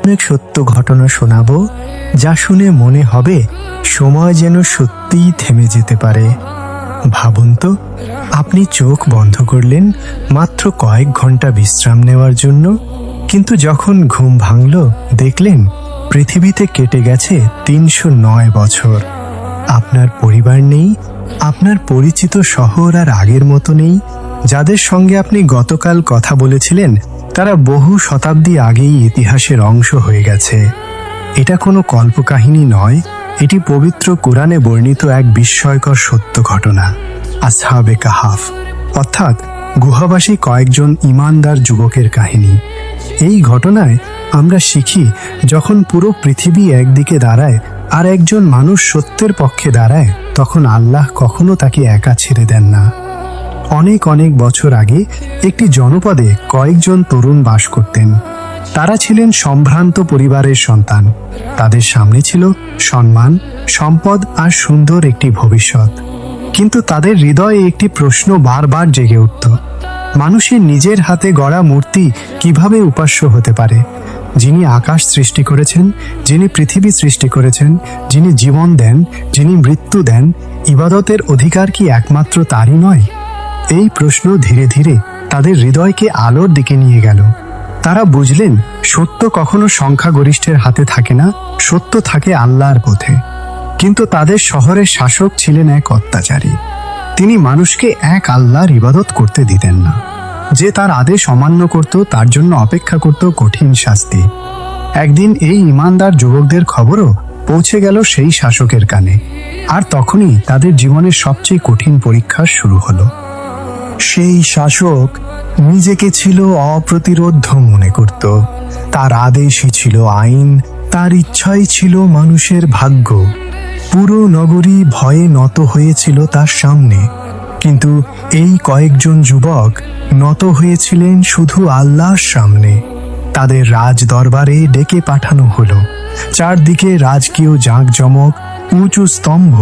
অনেক সত্য ঘটনা শোনাবো, যা শুনে মনে হবে সময় যেন সত্যিই থেমে যেতে পারে। ভাবুন তো, আপনি চোখ বন্ধ করলেন মাত্র কয়েক ঘন্টা বিশ্রাম নেওয়ার জন্য, কিন্তু যখন ঘুম ভাঙল দেখলেন পৃথিবীতে কেটে গেছে ৩০৯ বছর। আপনার পরিবার নেই, আপনার পরিচিত শহর আর আগের মতো নেই। যাদের সঙ্গে আপনি গতকাল কথা বলেছিলেন তারা বহু শতাব্দী আগেই ইতিহাসের অংশ হয়ে গেছে। এটা কোনো কল্পকাহিনী নয়, এটি পবিত্র কোরআনে বর্ণিত এক বিস্ময়কর সত্য ঘটনা, আসহাবে কাহাফ, অর্থাৎ গুহাবাসী কয়েকজন ঈমানদার যুবকের কাহিনী। এই ঘটনায় আমরা শিখি, যখন পুরো পৃথিবী একদিকে দাঁড়ায় আর একজন মানুষ সত্যের পক্ষে দাঁড়ায়, তখন আল্লাহ কখনো তাকে একা ছেড়ে দেন না। অনেক অনেক বছর আগে একটি জনপদে কয়েকজন তরুণ বাস করতেন। তারা ছিলেন সম্ভ্রান্ত পরিবারের সন্তান। তাদের সামনে ছিল সম্মান, সম্পদ আর সুন্দর একটি ভবিষ্যৎ। কিন্তু তাদের হৃদয়ে একটি প্রশ্ন বারবার জেগে উঠত, মানুষের নিজের হাতে গড়া মূর্তি কিভাবে উপাস্য হতে পারে? যিনি আকাশ সৃষ্টি করেছেন, যিনি পৃথিবী সৃষ্টি করেছেন, যিনি জীবন দেন, যিনি মৃত্যু দেন, ইবাদতের অধিকার কি একমাত্র তারই নয়? এই প্রশ্ন ধীরে ধীরে তাদের হৃদয়কে আলোর দিকে নিয়ে গেল। তারা বুঝলেন, সত্য কখনো সংখ্যাগরিষ্ঠের হাতে থাকে না, সত্য থাকে আল্লাহর পথে। কিন্তু তাদের শহরের শাসক ছিলেন এক অত্যাচারী। তিনি মানুষকে এক আল্লাহর ইবাদত করতে দিতেন না। যে তার আদেশ অমান্য করত তার জন্য অপেক্ষা করত কঠিন শাস্তি। একদিন এই ঈমানদার যুবকদের খবরও পৌঁছে গেল সেই শাসকের কানে, আর তখনই তাদের জীবনের সবচেয়ে কঠিন পরীক্ষা শুরু হলো। সেই শাসক নিজেকে ছিল অপ্রতিরোধ্য মনে করত। তার আদেশই ছিল আইন, তার ইচ্ছাই ছিল মানুষের ভাগ্য। পুরো নগরী ভয়ে নত হয়েছিল তার সামনে। কিন্তু এই কয়েকজন যুবক নত হয়েছিলেন শুধু আল্লাহর সামনে। তাদের রাজ দরবারে ডেকে পাঠানো হলো। চারদিকে রাজকীয় জাঁকজমক, উঁচু স্তম্ভ,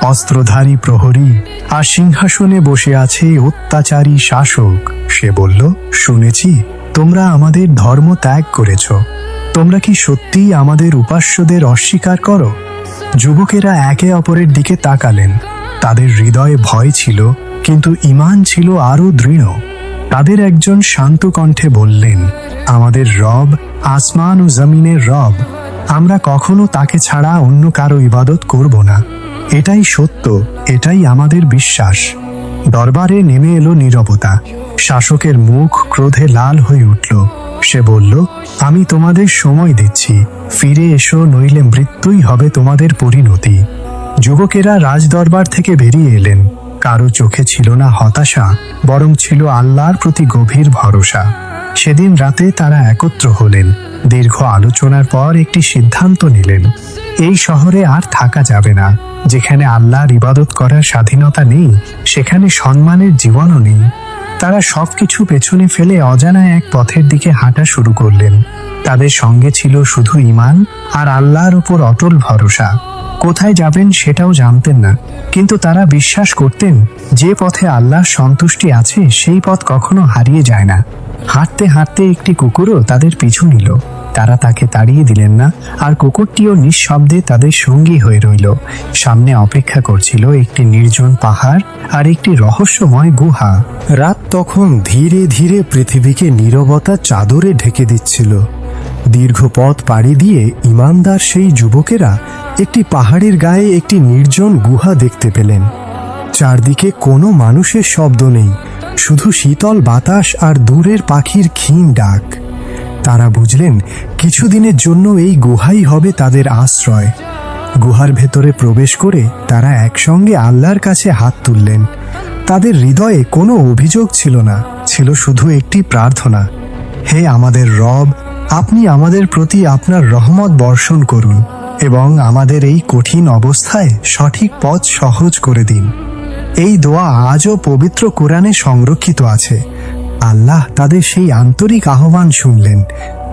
অস্ত্রধারী প্রহরী, আর সিংহাসনে বসে আছে অত্যাচারী শাসক। সে বলল, শুনেছি তোমরা আমাদের ধর্ম ত্যাগ করেছ। তোমরা কি সত্যিই আমাদের উপাস্যদের অস্বীকার করো? যুবকেরা একে অপরের দিকে তাকালেন। তাদের হৃদয়ে ভয় ছিল, কিন্তু ঈমান ছিল আরো দৃঢ়। তাদের একজন শান্ত কণ্ঠে বললেন, আমাদের রব আসমান ও জমিনের রব। আমরা কখনো তাকে ছাড়া অন্য কারো ইবাদত করব না। এটাই সত্য, এটাই আমাদের বিশ্বাস। দরবারে নেমে এলো নীরবতা। শাসকের মুখ ক্রোধে লাল হয়ে উঠল। সে বলল, আমি তোমাদের সময় দিচ্ছি, ফিরে এসো, নইলে মৃত্যুই হবে তোমাদের পরিণতি। যুবকেরা রাজদরবার থেকে বেরিয়ে এলেন। কারো চোখে ছিল না হতাশা, বরং ছিল আল্লাহর প্রতি গভীর ভরসা। সেদিন রাতে তারা একত্র হলেন। দীর্ঘ আলোচনার পর একটি সিদ্ধান্ত নিলেন, এই শহরে আর থাকা যাবে না। যেখানে আল্লাহর ইবাদত করার স্বাধীনতা নেই, সেখানে সম্মানের জীবনও নেই। তারা সবকিছু পেছনে ফেলে অজানা এক পথের দিকে হাঁটা শুরু করলেন। তাদের সঙ্গে ছিল শুধু ঈমান আর আল্লাহর উপর অটল ভরসা। কোথায় যাবেন সেটাও জানতেন না, কিন্তু তারা বিশ্বাস করতেন, যে পথে আল্লাহর সন্তুষ্টি আছে সেই পথ কখনো হারিয়ে যায় না। হাঁটতে হাঁটতে একটি কুকুরও তাদের পিছু নিল। তারা তাকে তাড়িয়ে দিলেন না, আর কুকুরটিও নিঃশব্দে তাদের সঙ্গী হয়ে রইল। সামনে অপেক্ষা করছিল একটি নির্জন পাহাড় আর একটি রহস্যময় গুহা। রাত তখন ধীরে ধীরে পৃথিবীকে নীরবতা চাদরে ঢেকে দিচ্ছিল। দীর্ঘ পথ পাড়ি দিয়ে ঈমানদার সেই যুবকেরা একটি পাহাড়ের গায়ে একটি নির্জন গুহা দেখতে পেলেন। চারদিকে কোনো মানুষের শব্দ নেই, শুধু শীতল বাতাস আর দূরের পাখির ক্ষীণ ডাক। তারা বুঝলেন, কিছুদিনের জন্য এই গুহাই হবে তাদের আশ্রয়। গুহার ভেতরে প্রবেশ করে তারা একসঙ্গে আল্লাহর কাছে হাত তুললেন। তাদের হৃদয়ে কোনো অভিযোগ ছিল না, ছিল শুধু একটি প্রার্থনা, হে আমাদের রব, আপনি আমাদের প্রতি আপনার রহমত বর্ষণ করুন এবং আমাদের এই কঠিন অবস্থায় সঠিক পথ সহজ করে দিন। এই দোয়া আজও পবিত্র কোরআনে সংরক্ষিত আছে। আল্লাহ তাদের সেই আন্তরিক আহ্বান শুনলেন।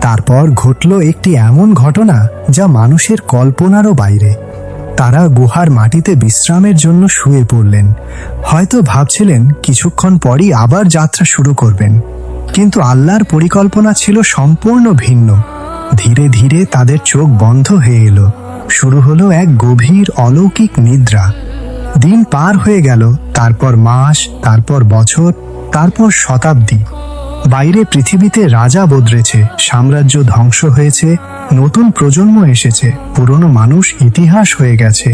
তারপর ঘটল একটি এমন ঘটনা যা মানুষের কল্পনারও বাইরে। তারা গুহার মাটিতে বিশ্রামের জন্য শুয়ে পড়লেন। হয়তো ভাবছিলেন কিছুক্ষণ পরই আবার যাত্রা শুরু করবেন, কিন্তু আল্লাহর পরিকল্পনা ছিল সম্পূর্ণ ভিন্ন। ধীরে ধীরে তাদের চোখ বন্ধ হয়ে এলো। শুরু হলো এক গভীর অলৌকিক নিদ্রা। দিন পার হয়ে গেল, তারপর মাস, তারপর বছর, তারপর শতাব্দী। বাইরে পৃথিবীতে রাজা বদলেছে, সাম্রাজ্য ধ্বংস হয়েছে, নতুন প্রজন্ম এসেছে, পুরনো মানুষ ইতিহাস হয়ে গেছে,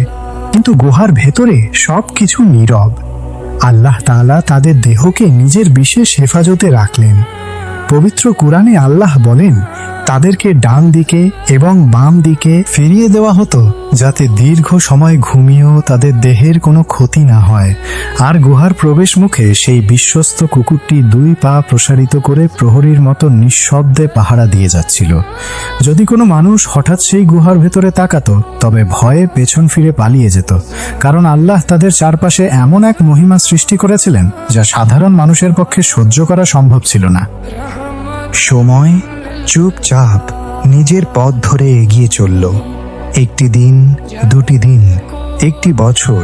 কিন্তু গুহার ভেতরে সবকিছু নীরব। আল্লাহ তাআলা তাদের দেহকে নিজের বিশেষ হেফাজতে রাখলেন। পবিত্র কুরআনে আল্লাহ বলেন, তাদেরকে ডান দিকে এবং বাম দিকে ফিরিয়ে দেওয়া হতো যাতে দীর্ঘ সময় ঘুমিয়েও তাদের দেহের কোনো ক্ষতি না হয়। আর গুহার প্রবেশ মুখে সেই বিশ্বস্ত কুকুরটি 2 পা প্রসারিত করে প্রহরীর মতো নিঃশব্দে পাহারা দিয়ে যাচ্ছিল। যদি কোনো মানুষ হঠাৎ সেই গুহার ভেতরে তাকাতো, তবে ভয়ে পেছন ফিরে পালিয়ে যেত, কারণ আল্লাহ তাদের চারপাশে এমন এক মহিমা সৃষ্টি করেছিলেন যা সাধারণ মানুষের পক্ষে সহ্য করা সম্ভব ছিল না। সময় চুপচাপ নিজের পথ ধরে এগিয়ে চলল। একটি দিন, 2টি দিন, 1টি বছর,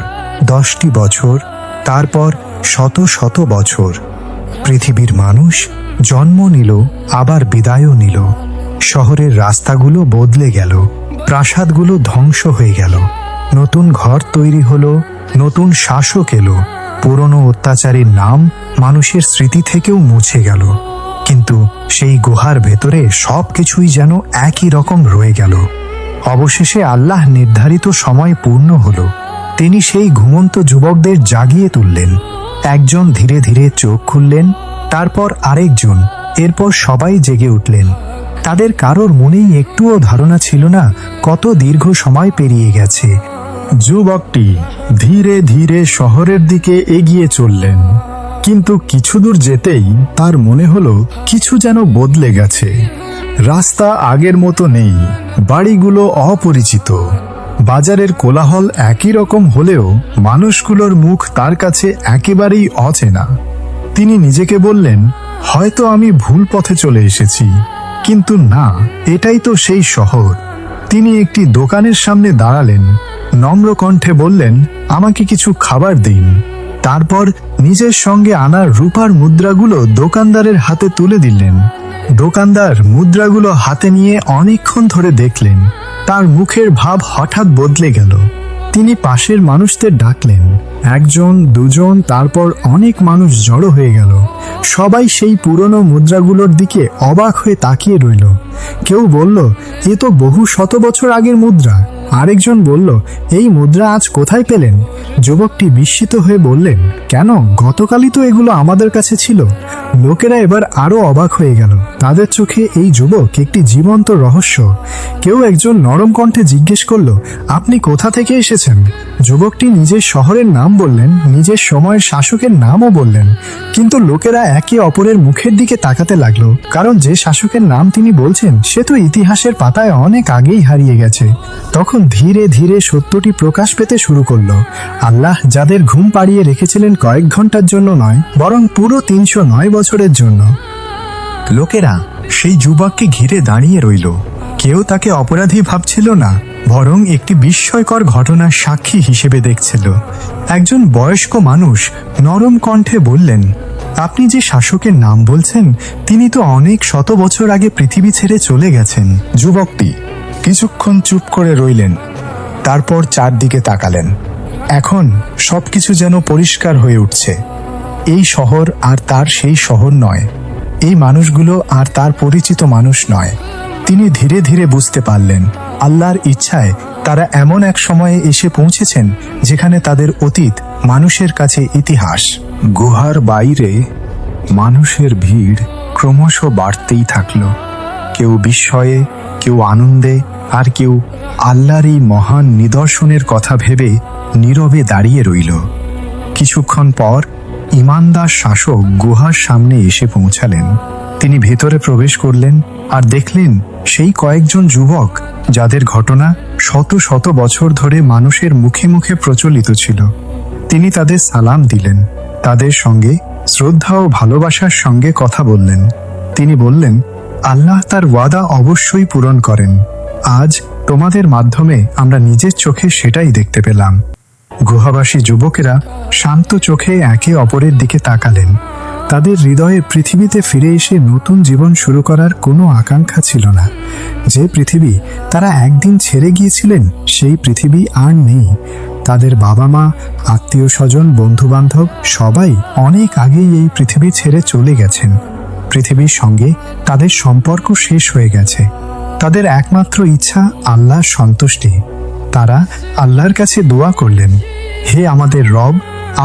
10টি বছর, তারপর শত শত বছর। পৃথিবীর মানুষ জন্ম নিল, আবার বিদায়ও নিল। শহরের রাস্তাগুলো বদলে গেল, প্রাসাদগুলো ধ্বংস হয়ে গেল, নতুন ঘর তৈরি হলো, নতুন শাসক এলো, পুরনো অত্যাচারীর নাম মানুষের স্মৃতি থেকেও মুছে গেল। কিন্তু সেই গুহার ভেতরে সবকিছুই যেন একই রকম রয়ে গেল। অবশেষে আল্লাহ নির্ধারিত সময় পূর্ণ হলো। তিনি সেই ঘুমন্ত যুবকদের জাগিয়ে তুললেন। একজন ধীরে ধীরে চোখ খুললেন, তারপর আরেকজন, এরপর সবাই জেগে উঠলেন। তাদের কারোর মনেই একটুও ধারণা ছিল না কত দীর্ঘ সময় পেরিয়ে গেছে। যুবকটি ধীরে ধীরে শহরের দিকে এগিয়ে চললেন, কিন্তু কিছু দূর যেতেই তার মনে হলো কিছু যেন বদলে গেছে। রাস্তা আগের মতো নেই, বাড়িগুলো অপরিচিত, বাজারের কোলাহল একই রকম হলেও মানুষগুলোর মুখ তার কাছে একেবারেই অচেনা। তিনি নিজেকে বললেন, হয়তো আমি ভুল পথে চলে এসেছি, কিন্তু না, এটাই তো সেই শহর। তিনি একটি দোকানের সামনে দাঁড়ালেন, নম্র কণ্ঠে বললেন, আমাকে কিছু খাবার দিন। তারপর নিজের সঙ্গে আনা রূপার মুদ্রাগুলো দোকানদারের হাতে তুলে দিলেন। দোকানদার মুদ্রাগুলো হাতে নিয়ে অনেকক্ষণ ধরে দেখলেন। তার মুখের ভাব হঠাৎ বদলে গেল। তিনি পাশের মানুষদের ডাকলেন, 1 জন, 2 জন, তারপর অনেক মানুষ জড়ো হয়ে গেল। সবাই সেই পুরনো মুদ্রাগুলোর দিকে অবাক হয়ে তাকিয়ে রইল। কেউ বলল, এ তো বহু শত বছর আগের মুদ্রা। আরেকজন বলল, এই মুদ্রা আজ কোথায় পেলেন? যুবকটি বিস্মিত হয়ে বললেন, কেন, গতকালই তো এগুলো আমাদের কাছে ছিল। লোকেরা এবার আরো অবাক হয়ে গেল। তাদের চোখে এই যুবক একটি জীবন্ত রহস্য। কেউ একজন নরম কণ্ঠে জিজ্ঞেস করল, আপনি কোথা থেকে এসেছেন? যুবকটি নিজের শহরের নাম বললেন, নিজের সময়ের শাসকের নামও বললেন। কিন্তু লোকেরা একে অপরের মুখের দিকে তাকাতে লাগলো, কারণ যে শাসকের নাম তিনি বলছেন সে তো ইতিহাসের পাতায় অনেক আগেই হারিয়ে গেছে। তখন ধীরে ধীরে সত্যটি প্রকাশ পেতে শুরু করলো। আল্লাহ যাদের ঘুম পাড়িয়ে রেখেছিলেন কয়েক ঘন্টার জন্য নয়, বরং পুরো 309 বছরের জন্য। লোকেরা সেই যুবককে ঘিরে দাঁড়িয়ে রইল। কেউ তাকে অপরাধী ভাবছিল না, বরং একটি বিস্ময়কর ঘটনার সাক্ষী হিসেবে দেখছিল। একজন বয়স্ক মানুষ নরম কণ্ঠে বললেন, আপনি যে শাসকের নাম বলছেন তিনি তো অনেক শত বছর আগে পৃথিবী ছেড়ে চলে গেছেন। যুবকটি কিছুক্ষণ চুপ করে রইলেন, তারপর চারদিকে তাকালেন। এখন সবকিছু যেন পরিষ্কার হয়ে উঠছে। এই শহর আর তার সেই শহর নয়, এই মানুষগুলো আর তার পরিচিত মানুষ নয়। তিনি ধীরে ধীরে বুঝতে পারলেন, আল্লাহর ইচ্ছায় তারা এমন এক সময়ে এসে পৌঁছেছেন যেখানে তাদের অতীত মানুষের কাছে ইতিহাস। গুহার বাইরে মানুষের ভিড় ক্রমশ বাড়তেই থাকল। কেউ বিস্ময়ে, কেউ আনন্দে, আর কেউ আল্লাহর এই মহান নিদর্শনের কথা ভেবে নীরবে দাঁড়িয়ে রইল। কিছুক্ষণ পর ইমানদার শাসক গুহার সামনে এসে পৌঁছালেন। তিনি ভেতরে প্রবেশ করলেন আর দেখলেন সেই কয়েকজন যুবক যাদের ঘটনা শত শত বছর ধরে মানুষের মুখে মুখে প্রচলিত ছিল। তিনি তাদের সালাম দিলেন, তাদের সঙ্গে শ্রদ্ধা ও ভালোবাসার সঙ্গে কথা বললেন। তিনি বললেন, আল্লাহ তার ওয়াদা অবশ্যই পূরণ করেন। আজ তোমাদের মাধ্যমে আমরা নিজের চোখে সেটাই দেখতে পেলাম। গুহাবাসী যুবকেরা শান্ত চোখে একে অপরের দিকে তাকালেন। তাদের হৃদয়ে পৃথিবীতে ফিরে এসে নতুন জীবন শুরু করার কোনো আকাঙ্ক্ষা ছিল না। যে পৃথিবী তারা একদিন ছেড়ে গিয়েছিলেন, সেই পৃথিবী আর নেই। তাদের বাবা মা, আত্মীয় স্বজন, বন্ধুবান্ধব সবাই অনেক আগেই এই পৃথিবী ছেড়ে চলে গেছেন। পৃথিবীর সঙ্গে তাদের সম্পর্ক শেষ হয়ে গেছে। তাদের একমাত্র ইচ্ছা আল্লাহর সন্তুষ্টি। তারা আল্লাহর কাছে দোয়া করলেন, হে আমাদের রব,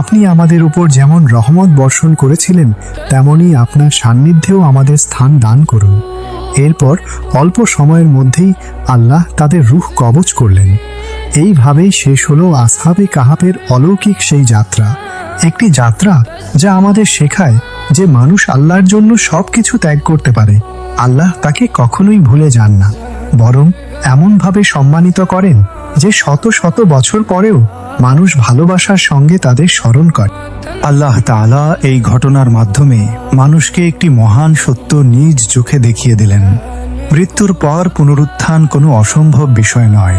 আপনি আমাদের উপর যেমন রহমত বর্ষণ করেছিলেন, তেমনি আপনার সান্নিধ্যেও আমাদের স্থান দান করুন। এরপর অল্প সময়ের মধ্যেই আল্লাহ তাদের রূহ কবজ করলেন। এইভাবেই শেষ হলো আসহাবে কাহাফের অলৌকিক সেই যাত্রা। একটি যাত্রা যা আমাদের শেখায় যে মানুষ আল্লাহর জন্য সব কিছু ত্যাগ করতে পারে। আল্লাহ তাকে কখনোই ভুলে যান না, বরং এমনভাবে সম্মানিত করেন যে শত শত বছর পরেও মানুষ ভালোবাসার সঙ্গে তাদের স্মরণ করে। আল্লাহ তাআলা এই ঘটনার মাধ্যমে মানুষকে একটি মহান সত্য নিজ চোখে দেখিয়ে দিলেন। মৃত্যুর পর পুনরুত্থান কোনো অসম্ভব বিষয় নয়।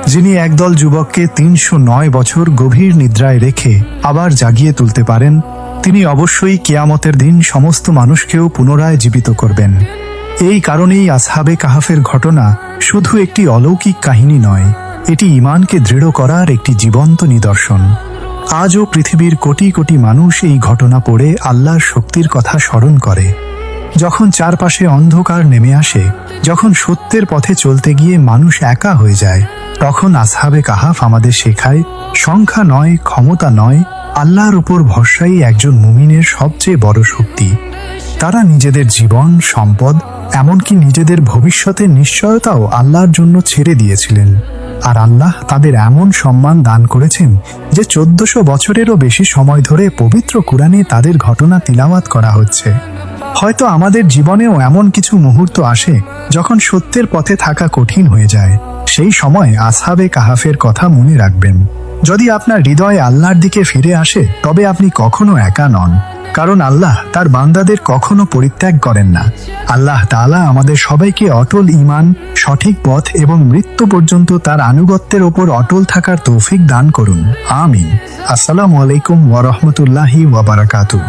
যিনি একদল যুবককে ৩০৯ বছর গভীর নিদ্রায় রেখে আবার জাগিয়ে তুলতে পারেন, তিনি অবশ্যই কিয়ামতের দিন সমস্ত মানুষকেও পুনরায় জীবিত করবেন। এই কারণেই আসহাবে কাহাফের ঘটনা শুধু একটি অলৌকিক কাহিনী নয়, এটি ঈমানকে দৃঢ় করার একটি জীবন্ত নিদর্শন। আজও পৃথিবীর কোটি কোটি মানুষ এই ঘটনা পড়ে আল্লাহর শক্তির কথা স্মরণ করে। যখন চারপাশে অন্ধকার নেমে আসে, যখন সত্যের পথে চলতে গিয়ে মানুষ একা হয়ে যায়, তখন আসহাবে কাহাফ আমাদের শেখায় সংখ্যা নয়, ক্ষমতা নয়, আল্লাহর উপর ভরসাই একজন মুমিনের সবচেয়ে বড় শক্তি। তারা নিজেদের জীবন, সম্পদ, এমনকি নিজেদের ভবিষ্যতের নিশ্চয়তাও আল্লাহর জন্য ছেড়ে দিয়েছিলেন। আর আল্লাহ তাদের এমন সম্মান দান করেছেন যে ১৪০০ বছরেরও বেশি সময় ধরে পবিত্র কুরআনে তাদের ঘটনা তিলাওয়াত করা হচ্ছে। হয়তো আমাদের জীবনেও এমন কিছু মুহূর্ত আসে যখন সত্যের পথে থাকা কঠিন হয়ে যায়। সেই সময় আসহাবে কাহাফের কথা মনে রাখবেন। যদি আপনার হৃদয় আল্লাহর দিকে ফিরে আসে, তবে আপনি কখনো একা নন, কারণ আল্লাহ তার বান্দাদের কখনো পরিত্যাগ করেন না। আল্লাহ তাআলা আমাদের সবাইকে অটল ঈমান, সঠিক পথ এবং মৃত্যু পর্যন্ত তার আনুগত্যের ওপর অটল থাকার তৌফিক দান করুন। আমিন। আসসালামু আলাইকুম ওয়া রাহমাতুল্লাহি ওয়া বারাকাতুহু।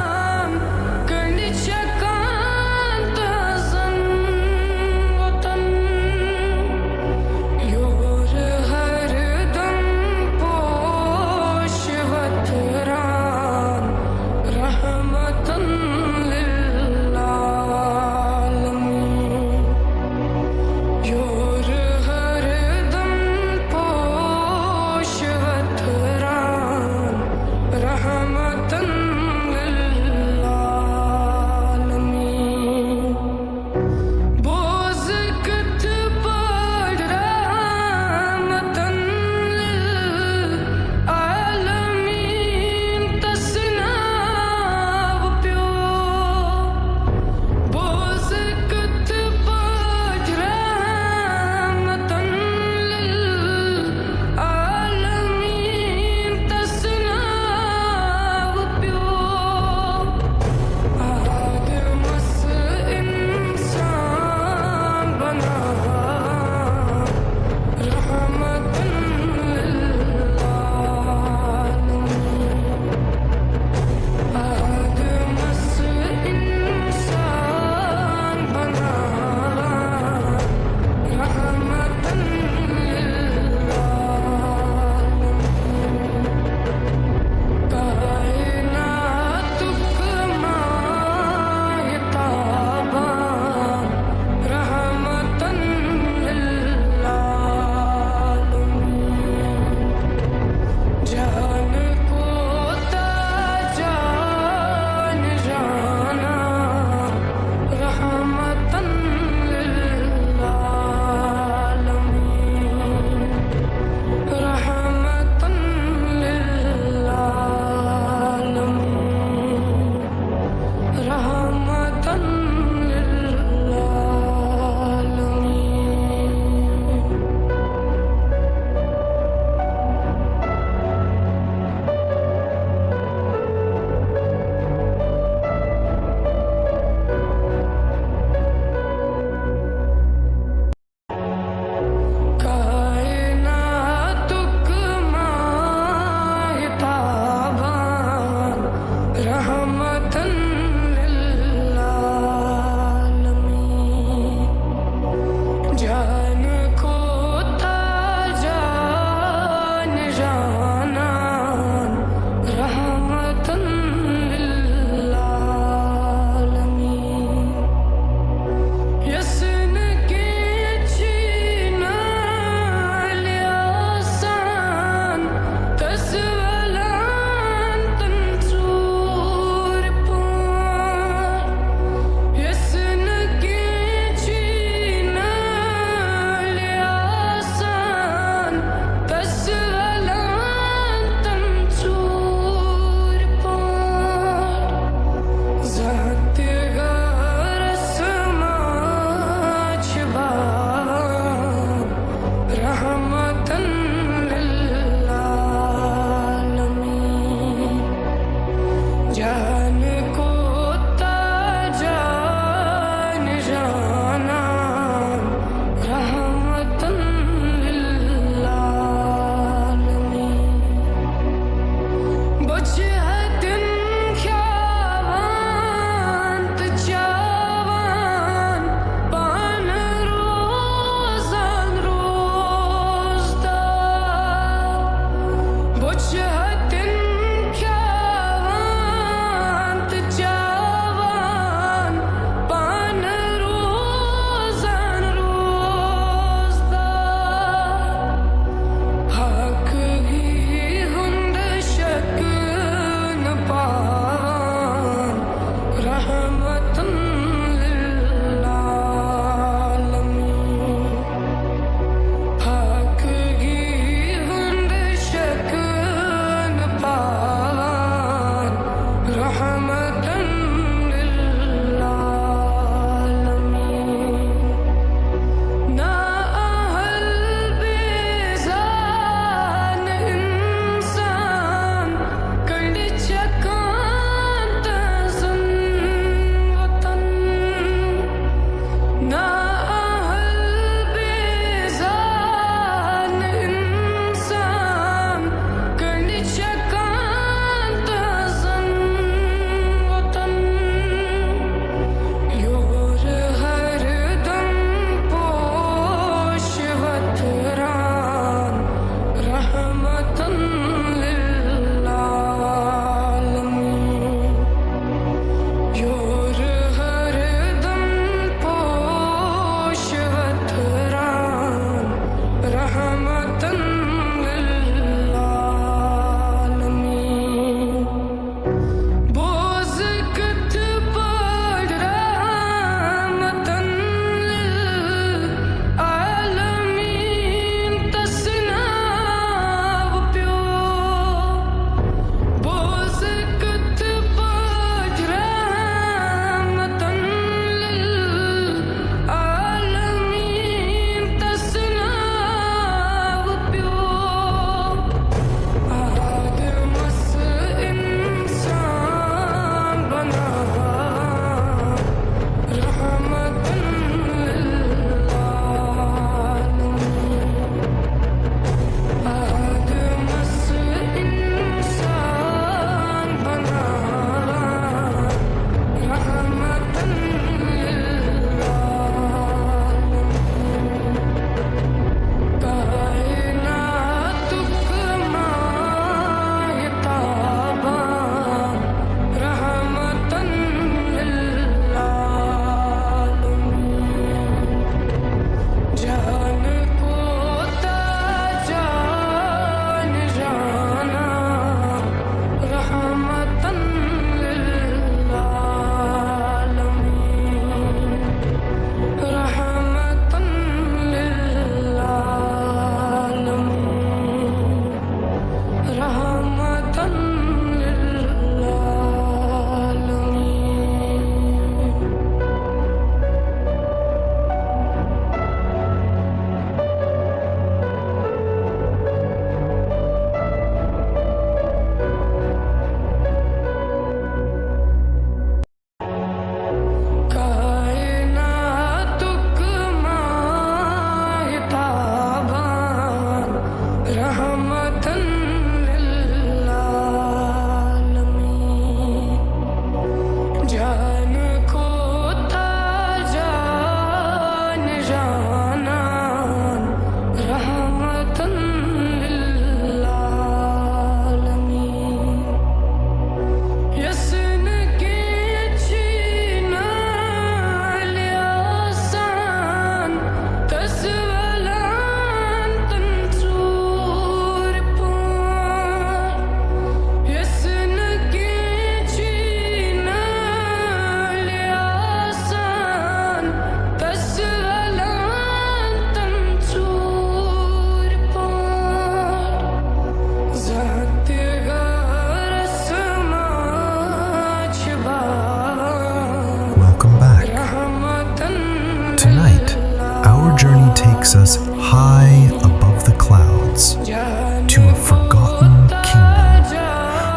takes us high above the clouds to a forgotten kingdom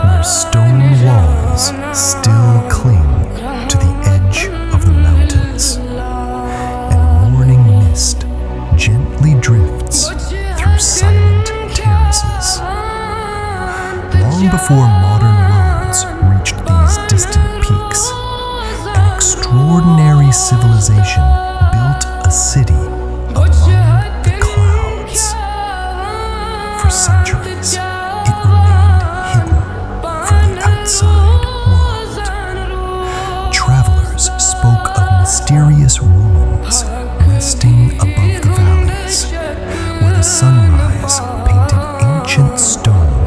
where stone walls still cling to the edge of the mountains, and morning mist gently drifts through silent terraces. Long before modern roads reached these distant peaks, an extraordinary civilization built a city among the clouds. For centuries, it remained hidden from the outside world. Travelers spoke of mysterious ruins resting above the valleys, where the sunrise painted ancient stone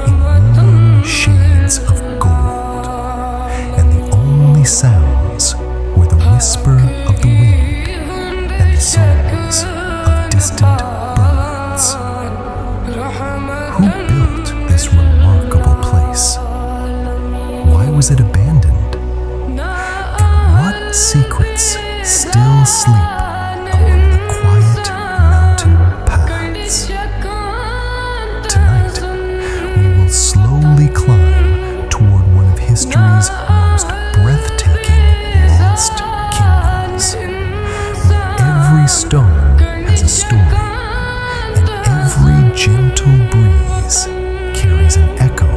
in warm shades of gold, and the only sounds were the whisper of the wind and the songs of distant birds. Who built this remarkable place? Why was it abandoned? And what secrets still sleep among the quiet mountain paths? Tonight, we will slowly climb toward one of history's most breathtaking lost kingdoms, where every stone has a story, and every gentle breeze carries an echo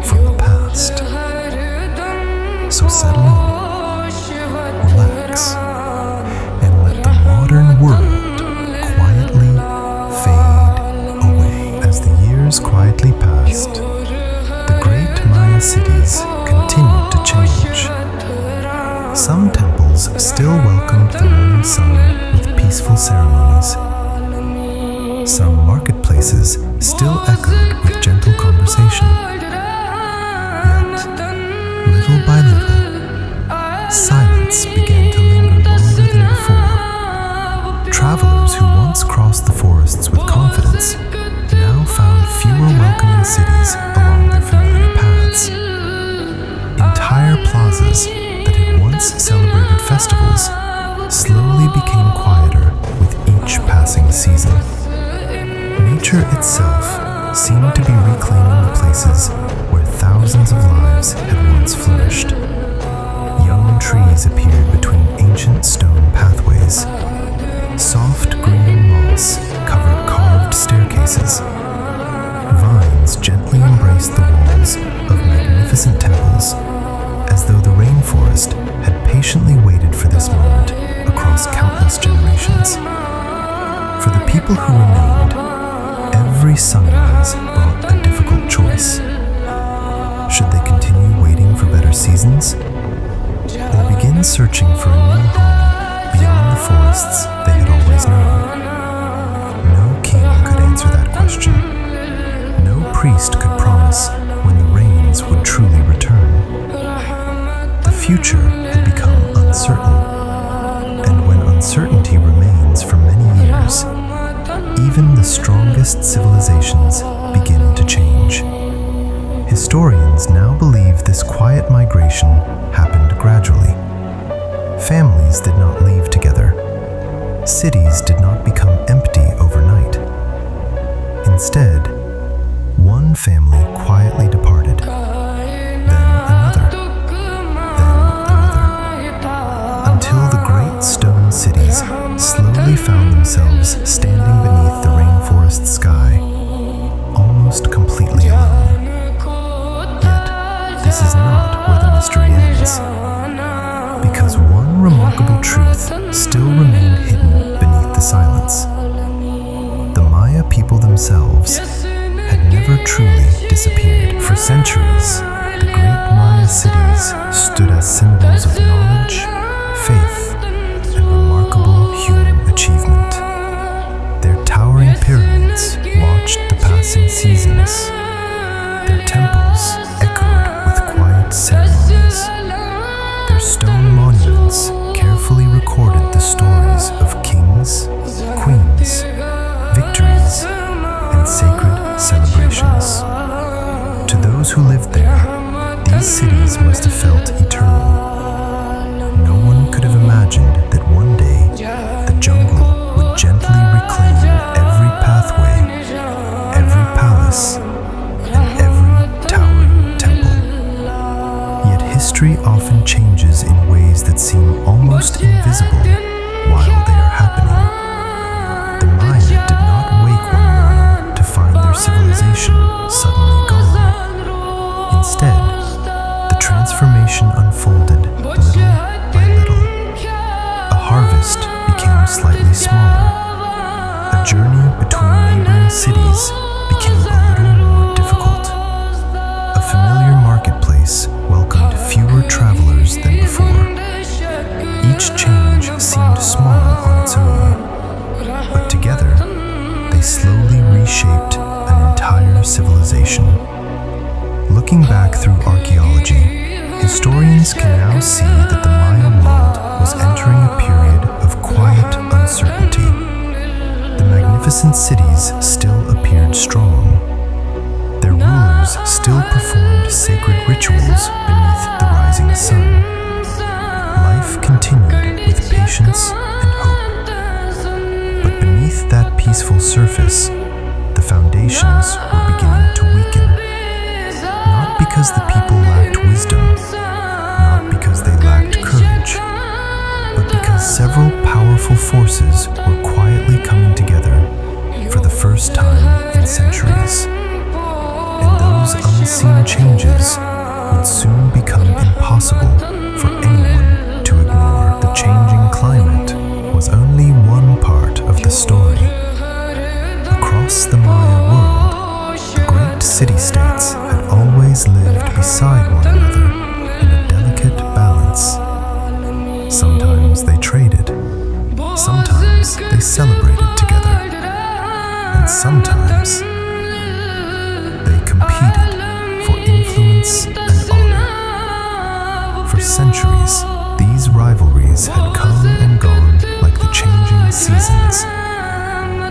from the past. So settle in, relax, and let the modern world quietly fade away. As the years quietly passed, the great Maya cities continued to change. Some temples still welcomed the morning sun with peaceful ceremonies. Some marketplaces still echoed with gentle conversation. Yet, little by little, silence began to linger longer than before. Travelers who once crossed the forests with confidence now found fewer welcoming cities along their familiar paths. Entire plazas that had once celebrated festivals slowly became quieter with each passing season. Nature itself seemed to be reclaiming the places where thousands of lives had once flourished. Young trees appeared between ancient stone pathways. Soft green moss covered carved staircases. Vines gently embraced the walls of magnificent temples, as though the rainforest had patiently waited for this moment across countless generations. For the people who remained, every sunrise brought a difficult choice. Should they continue waiting for better seasons, or begin searching for a new home beyond the forests they had always known? No king could answer that question. No priest could promise when the rains would truly return. The future had become uncertain, and when uncertainty remains for many years, even the strongest civilizations begin to change. Historians now believe this quiet migration happened gradually. Families did not leave together. Cities did not become empty overnight. Instead, one family quietly departed, then another, until the great stone cities slowly found themselves standing beneath the rainforest sky, almost completely alone. Yet, this is not where the mystery ends, because one remarkable truth still remained hidden beneath the silence. The Maya people themselves had never truly disappeared. For centuries, the great Maya cities stood as symbols of knowledge, faith, and remarkable human achievement. Their towering pyramids watched the passing seasons. Their temples echoed with quiet ceremonies. Their stone monuments carefully recorded the stories of kings, queens, victories, and sacred celebrations. To those who lived there, these cities must have felt eternal. No one could have imagined that one day the jungle would gently reclaim claim every pathway, every palace, and every towering temple. Yet history often changes in ways that seem almost invisible while they are happening. The Maya did not wake one morning to find their civilization suddenly gone. Instead, the transformation unfolded little by little. A harvest became slightly smaller. A journey between neighboring cities became a little more difficult. A familiar marketplace welcomed fewer travelers than before. Each change seemed small on its own, but together they slowly reshaped an entire civilization. Looking back through archaeology, historians can now see that the Maya world was entering a period of quiet uncertainty. The magnificent cities still appeared strong. Their rulers still performed sacred rituals beneath the rising sun. Life continued with patience and hope. But beneath that peaceful surface, the foundations were beginning to weaken. Not because the people lacked wisdom, not because they lacked courage, but because several powerful forces were quietly coming together for the first time in centuries. And those unseen changes would soon become impossible for anyone to ignore. The changing climate was only one part of the story. Across the Maya world, the great city-states had always lived beside one another in a delicate balance. Sometimes they traded, sometimes they celebrated together, and sometimes they competed for influence and honor. For centuries, these rivalries had come and gone like the changing seasons.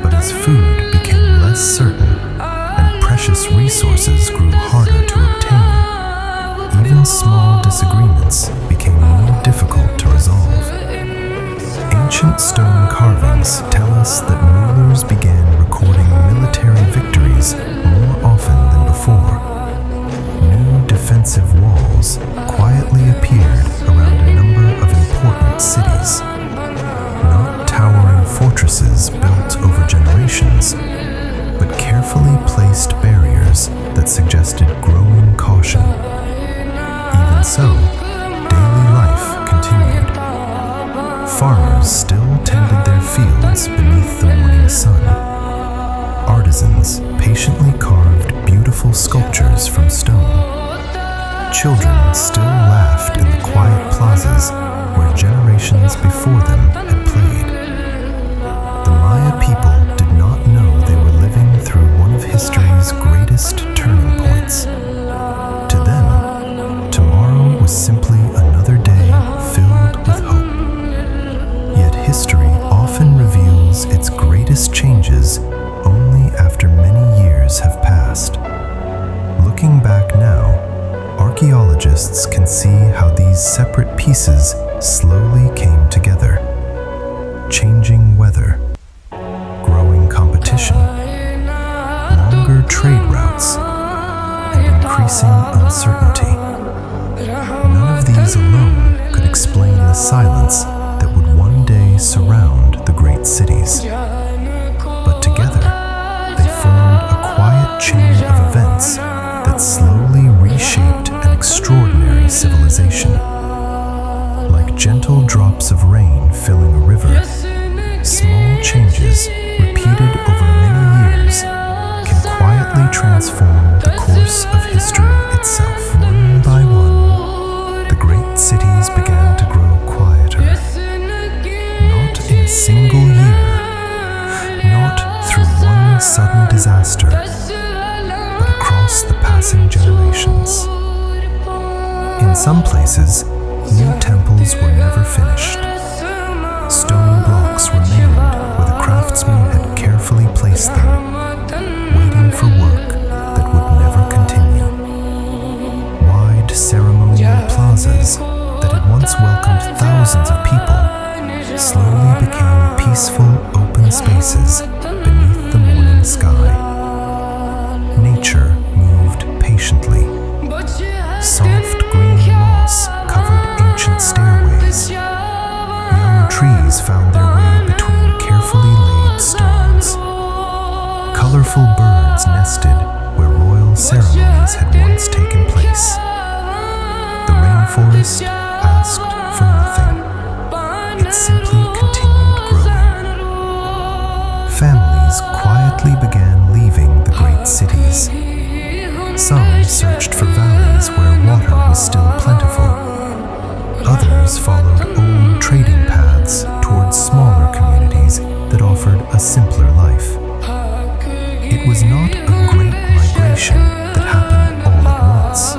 But as food became less certain and precious resources grew harder to obtain, even small disagreements became more difficult to resolve. Ancient stone carvings tell us that rulers began recording military victories more often than before. New defensive walls quietly appeared around a number of important cities. Not towering fortresses built over generations, but carefully placed barriers that suggested growing caution. Even so, daily life continued. Farmers still tended their fields beneath the morning sun. Artisans patiently carved beautiful sculptures from stone. Children still laughed in the quiet plazas where generations before them had played. The Maya people did not know they were living through one of history's greatest turning points. To them, tomorrow was simply another day filled with hope. Yet history often reveals its greatest changes only after many years have passed. Looking back now, archaeologists can see how these separate pieces slowly came together. Changing weather, growing competition, longer trade routes, and increasing uncertainty. None of these alone could explain the silence that would one day surround the great cities. But together, they formed a quiet chain of events that slowly reshaped an extraordinary civilization. Like gentle drops of rain filling a river, small changes repeated over many years can quietly transform the course of history itself. One by one, the great cities began to grow quieter. Not in a single year, not through one sudden disaster, but across the passing generations. In some places, new temples were never finished. Stone blocks remained where the craftsman had carefully placed them, waiting for work that would never continue. Wide ceremonial plazas that had once welcomed thousands of people slowly became peaceful open spaces places beneath the morning sky. Nature moved patiently. Soft green moss covered ancient stairways. Young trees found their way between carefully laid stones. Colorful birds nested where royal ceremonies had once taken place. The rainforest asked for nothing. It simply continued growing. Families quietly began leaving the great cities. Some searched for valleys where water was still plentiful. Others followed old trading paths towards smaller communities that offered a simpler life. It was not a great migration that happened all at once.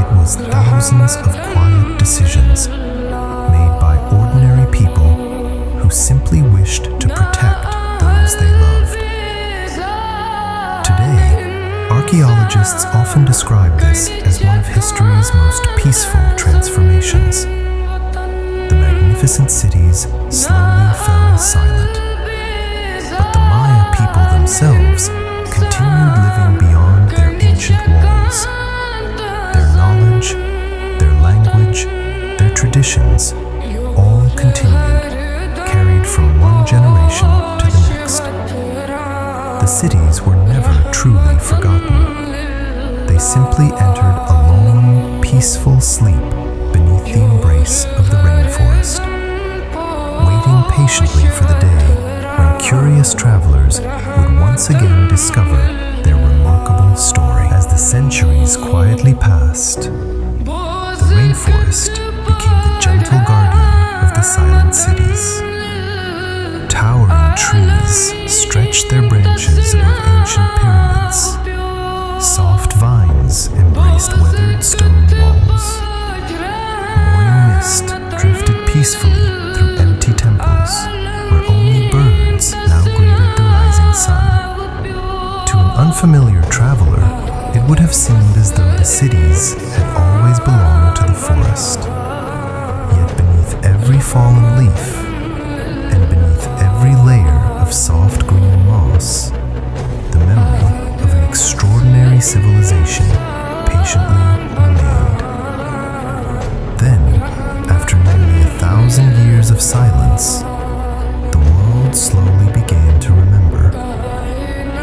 It was thousands of quiet decisions made by ordinary people who simply wished to protect those they loved. Today, archaeologists often describe this as one of history's most peaceful transformations. The magnificent cities slowly fell silent, but the Maya people themselves continued living beyond their ancient walls. Their knowledge, their language, their traditions all continued, carried from one generation to the next. The cities were never truly forgotten. They simply entered a long, peaceful sleep beneath the embrace of the rainforest, waiting patiently for the day when curious travelers would once again discover their remarkable story. As the centuries quietly passed, the rainforest became the gentle guardian of the silent cities. Towering trees stretched their branches above ancient pyramids. Soft vines embraced weathered stone walls. Morning mist drifted peacefully through empty temples, where only birds now greeted the rising sun. To an unfamiliar traveler, it would have seemed as though the cities had always belonged to the forest. Yet beneath every fallen leaf, and beneath every layer of soft green moss, the memory of an extraordinary civilization patiently remained. Then, after nearly 1,000 years of silence, the world slowly began to remember.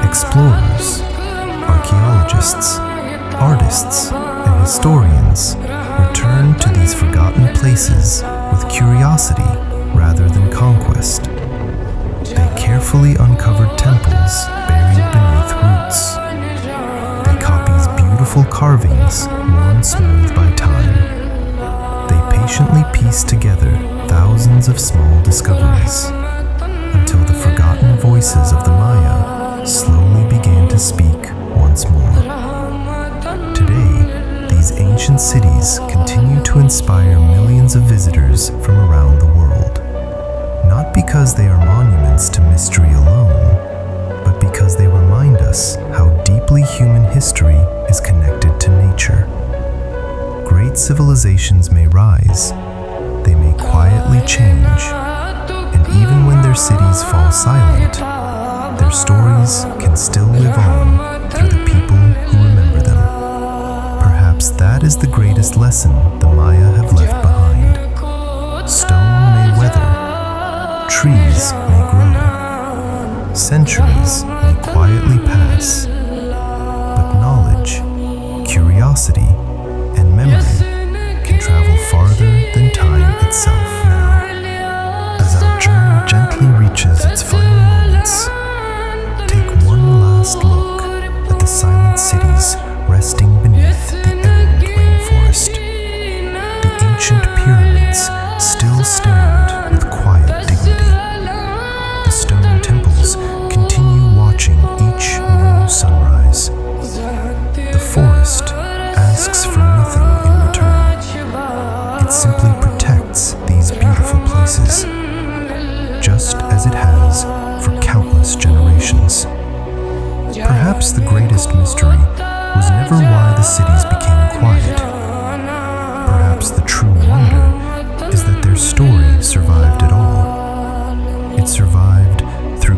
Explorers, archaeologists, artists, and historians returned to these forgotten places with curiosity rather than conquest. They carefully uncovered temples buried beneath roots. They copied beautiful carvings worn smooth by time. They patiently pieced together thousands of small discoveries until the forgotten voices of the Maya slowly began to speak once more. Today, these ancient cities continue to inspire millions of visitors from around the world. Not because they are monuments to mystery alone, but because they remind us how deeply human history is connected to nature. Great civilizations may rise, they may quietly change, and even when their cities fall silent, their stories can still live on through the people who remember them. Perhaps that is the greatest lesson the Maya have left behind. Stone may weather, trees may grow, centuries may quietly pass, but knowledge, curiosity, and memory can travel farther than time itself. Now, as our journey gently reaches its final moments, take one last look at the silent cities resting beneath the emerald rainforest. The ancient pyramids still stand with quiet dignity. The stone temples continue watching each new sunrise. The forest asks for nothing in return. It simply protects these beautiful places, just as it has for countless generations. Perhaps the greatest mystery was never why the cities became quiet. Perhaps the true wonder is that their story survived at all. It survived through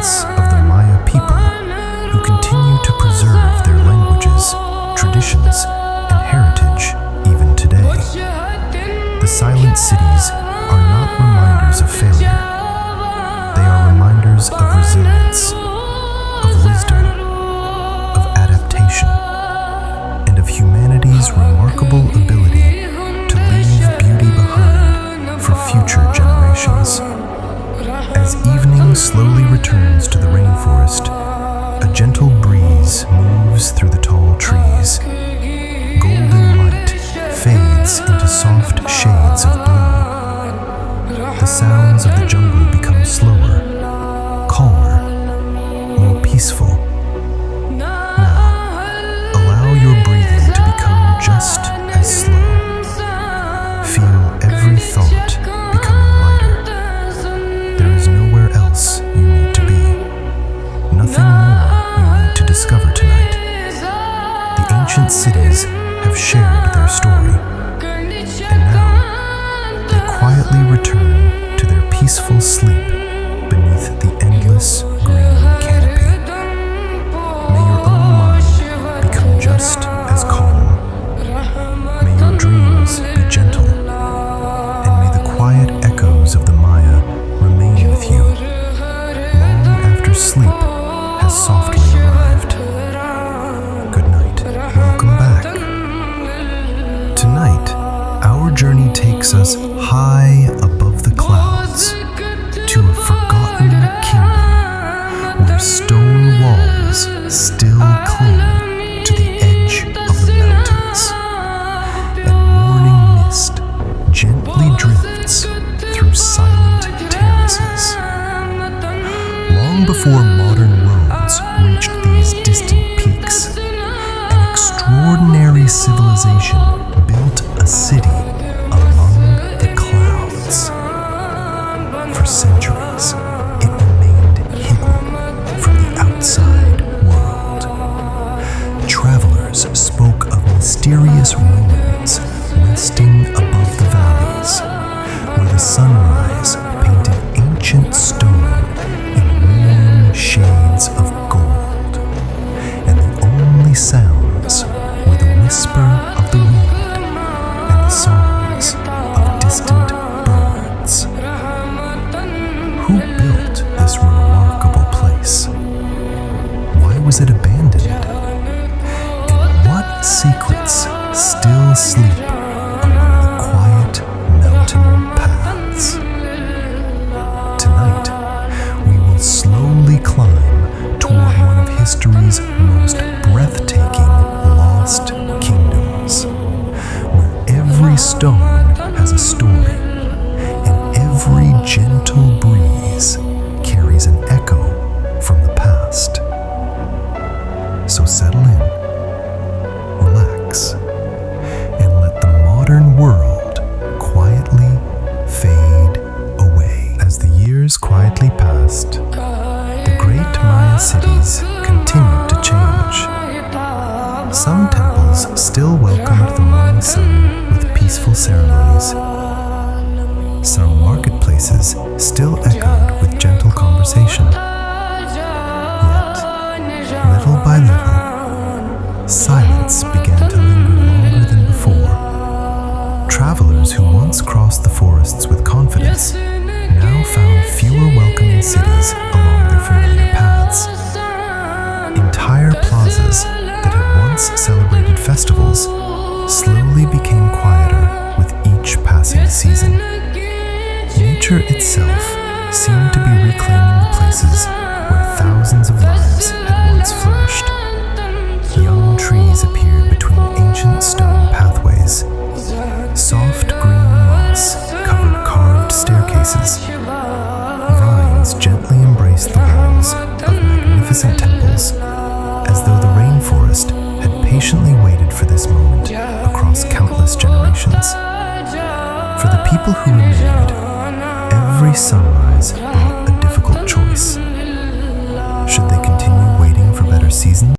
descendants of the Maya people who continue to preserve their languages, traditions, and heritage even today. The silent cities are not reminders of failure. They are reminders of resilience, of wisdom, of adaptation, and of humanity's remarkable ability to leave beauty behind for future generations. As evening slowly returns to the rainforest, a gentle breeze moves through the tall trees. Golden light fades into soft shades of blue. The sounds of the jungle become slower, calmer, more peaceful. Now, allow your breathing to become just as slow. Feel every thought becoming lighter. There is nowhere else you need to be. Nothing more you need to discover tonight. The ancient cities have shared their story, and now they quietly return to their peaceful sleep beneath the endless green canopy. May your own mind become just as calm. May your dreams be gentle, and may the quiet echoes of the Maya remain with you long after sleep has softly arrived. Good night. Welcome back. Tonight, our journey takes us high above the clouds to a forgotten kingdom where stone walls still cling to the edge of the mountains, and morning mist gently drifts through silent terraces. Long before modern roads reached these distant peaks, an extraordinary civilization built a city among the clouds. For centuries, it remained hidden from the outside world. Travelers spoke of mysterious ruins resting above the valleys, where the sunrise painted ancient stone in warm shades of gold, and the only sounds were the whisper of the wind and the songs of distant birds. Who built this remarkable place? Why was it abandoned? And what secrets still sleep among the quiet mountain paths? Tonight, we will slowly climb toward one of history's most breathtaking lost kingdoms, where every stone has a story, and every gentle breeze carries an echo from the past. So settle in, relax, and let the modern world quietly fade away. As the years quietly passed, the great Maya cities continued to change. Some temples still welcomed the morning sun with peaceful ceremonies. Some marketplaces still echoed with gentle conversation. Yet, little by little, silence began to linger longer than before. Travelers who once crossed the forests with confidence now found fewer welcoming cities along their familiar paths. Entire plazas that had once celebrated festivals slowly became quieter with each passing season. Nature itself seemed to be reclaiming the places where thousands of lives had once flourished. Young trees appeared between ancient stone pathways. Soft green moss covered carved staircases. Vines gently embraced the walls of magnificent temples, as though the rainforest had patiently waited for this moment across countless generations. For the people who remained, every sunrise brought a difficult choice. Should they continue waiting for better seasons?